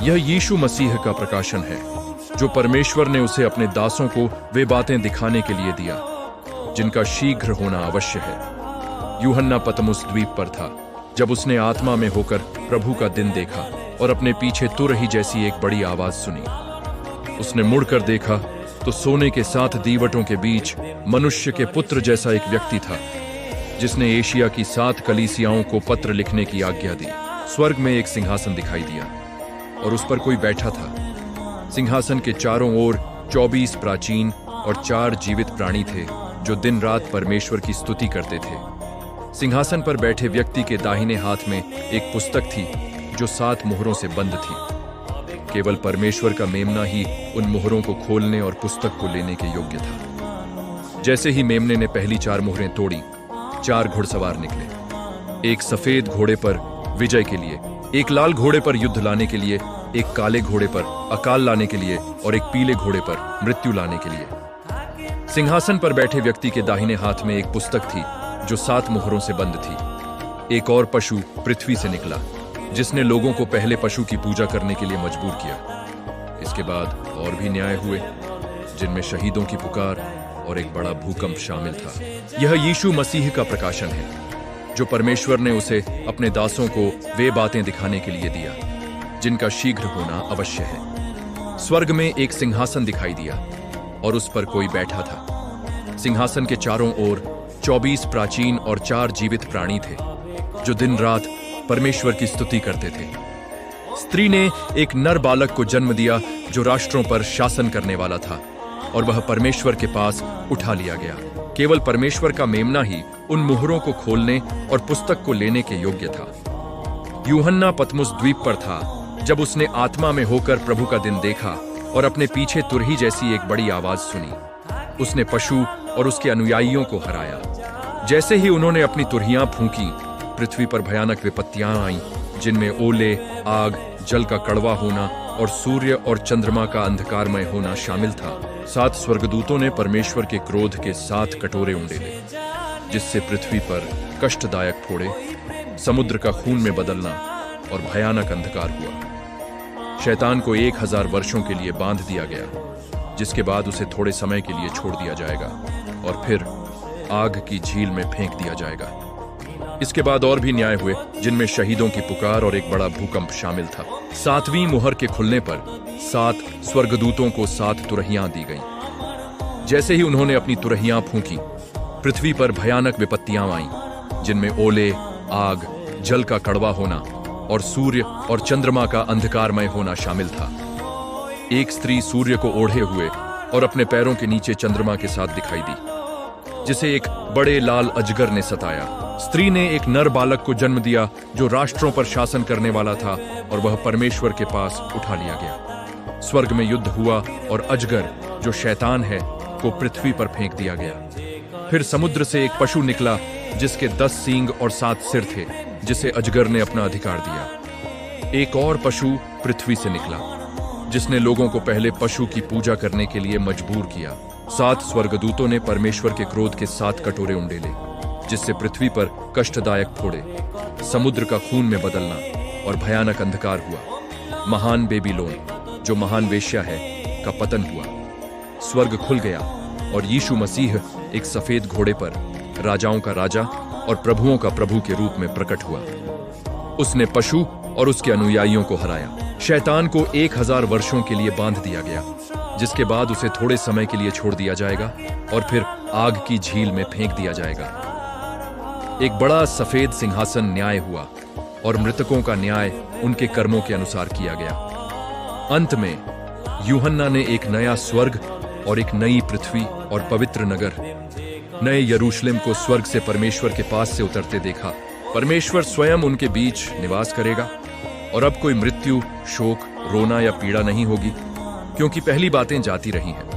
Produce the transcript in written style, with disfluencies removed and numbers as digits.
यह यीशु मसीह का प्रकाशन है, जो परमेश्वर ने उसे अपने दासों को वे बातें दिखाने के लिए दिया जिनका शीघ्र होना अवश्य है। यूहन्ना पतमुस द्वीप पर था जब उसने आत्मा में होकर प्रभु का दिन देखा और अपने पीछे तुरही जैसी एक बड़ी आवाज सुनी। उसने मुड़कर देखा तो सोने के 7 दीवटों के बीच मनुष्य के पुत्र जैसा एक व्यक्ति था, जिसने एशिया की 7 कलीसियाओं को पत्र लिखने की आज्ञा दी। स्वर्ग में एक सिंहासन दिखाई दिया और उस पर कोई बैठा था। सिंहासन के चारों ओर 24 प्राचीन और 4 जीवित प्राणी थे, जो दिन रात परमेश्वर की स्तुति करते थे। सिंहासन पर बैठे व्यक्ति के दाहिने हाथ में एक पुस्तक थी जो 7 मोहरों से बंद थी। केवल परमेश्वर का मेमना ही उन मोहरों को खोलने और पुस्तक को लेने के योग्य था। जैसे ही मेमने ने पहली 4 मोहरें तोड़ी, 4 घुड़सवार निकले, एक सफेद घोड़े पर विजय के लिए, एक लाल घोड़े पर युद्ध लाने के लिए, एक काले घोड़े पर अकाल लाने के लिए और एक पीले घोड़े पर मृत्यु लाने के लिए। सिंहासन पर बैठे व्यक्ति के दाहिने हाथ में एक पुस्तक थी जो 7 मोहरों से बंद थी। एक और पशु पृथ्वी से निकला, जिसने लोगों को पहले पशु की पूजा करने के लिए मजबूर किया। इसके बाद और भी न्याय हुए, जिनमें शहीदों की पुकार और एक बड़ा भूकंप शामिल था। यह यीशु मसीह का प्रकाशन है, जो परमेश्वर ने उसे अपने दासों को वे बातें दिखाने के लिए दिया जिनका शीघ्र होना अवश्य है। स्वर्ग में एक सिंहासन दिखाई दिया और उस पर कोई बैठा था। सिंहासन के चारों ओर 24 प्राचीन और 4 जीवित प्राणी थे, जो दिन रात परमेश्वर की स्तुति करते थे। स्त्री ने एक नर बालक को जन्म दिया जो राष्ट्रों पर शासन करने वाला था, और वह परमेश्वर के पास उठा लिया गया। केवल परमेश्वर का मेमना ही उन मोहरों को खोलने और पुस्तक को लेने के योग्य था। यूहन्ना पतमुस द्वीप पर था जब उसने आत्मा में होकर प्रभु का दिन देखा और अपने पीछे तुरही जैसी एक बड़ी आवाज सुनी। उसने पशु और उसके अनुयायियों को हराया। जैसे ही उन्होंने अपनी तुरहियां फूंकी, पृथ्वी पर भयानक विपत्तियां आईं, जिनमें ओले, आग, जल का कड़वा होना और सूर्य और चंद्रमा का अंधकारमय होना शामिल था। 7 स्वर्गदूतों ने परमेश्वर के क्रोध के 7 कटोरे उंडेले, जिससे पृथ्वी पर कष्टदायक फोड़े, समुद्र का खून में बदलना और भयानक अंधकार हुआ। शैतान को 1000 वर्षों के लिए बांध दिया गया, जिसके बाद उसे थोड़े समय के लिए छोड़ दिया जाएगा और फिर आग की झील में फेंक दिया जाएगा। इसके बाद और भी न्याय हुए, जिनमें शहीदों की पुकार और एक बड़ा भूकंप शामिल था। 7वीं मुहर के खुलने पर 7 स्वर्गदूतों को 7 तुरहियां दी गईं। जैसे ही उन्होंने अपनी तुरहियां फूंकी, पृथ्वी पर भयानक विपत्तियां आईं, जिनमें ओले, आग, जल का कड़वा होना और सूर्य और चंद्रमा का अंधकारमय होना शामिल था। एक स्त्री सूर्य को ओढ़े हुए और अपने पैरों के नीचे चंद्रमा के साथ दिखाई दी, जिसे एक बड़े लाल अजगर ने सताया। स्त्री ने एक नर बालक को जन्म दिया जो राष्ट्रों पर शासन करने वाला था, और वह परमेश्वर के पास उठा लिया गया। स्वर्ग में युद्ध हुआ और अजगर, जो शैतान है, को पृथ्वी पर फेंक दिया गया। फिर समुद्र से एक पशु निकला जिसके 10 सींग और 7 सिर थे, जिसे अजगर ने अपना अधिकार दिया। एक और पशु पृथ्वी से निकला, जिसने लोगों को पहले पशु की पूजा करने के लिए मजबूर किया। 7 स्वर्गदूतों ने परमेश्वर के क्रोध के 7 कटोरे उंडेले, जिससे पृथ्वी पर कष्टदायक फोड़े, समुद्र का खून में बदलना और भयानक अंधकार हुआ। महान बेबीलोन, जो महान वेश्या है, का पतन हुआ। स्वर्ग खुल गया और यीशु मसीह एक सफेद घोड़े पर राजाओं का राजा और प्रभुओं का प्रभु के रूप में प्रकट हुआ। उसने पशु और उसके अनुयायियों को हराया। शैतान को 1000 वर्षों के लिए बांध दिया गया, जिसके बाद उसे थोड़े समय के लिए छोड़ दिया जाएगा और फिर आग की झील में फेंक दिया जाएगा। एक बड़ा सफेद सिंहासन न्याय हुआ और मृतकों का न्याय उनके कर्मों के अनुसार किया गया। अंत में यूहन्ना ने एक नया स्वर्ग और एक नई पृथ्वी और पवित्र नगर, नए यरूशलेम को स्वर्ग से परमेश्वर के पास से उतरते देखा। परमेश्वर स्वयं उनके बीच निवास करेगा और अब कोई मृत्यु, शोक, रोना या पीड़ा नहीं होगी, क्योंकि पहली बातें जाती रही हैं।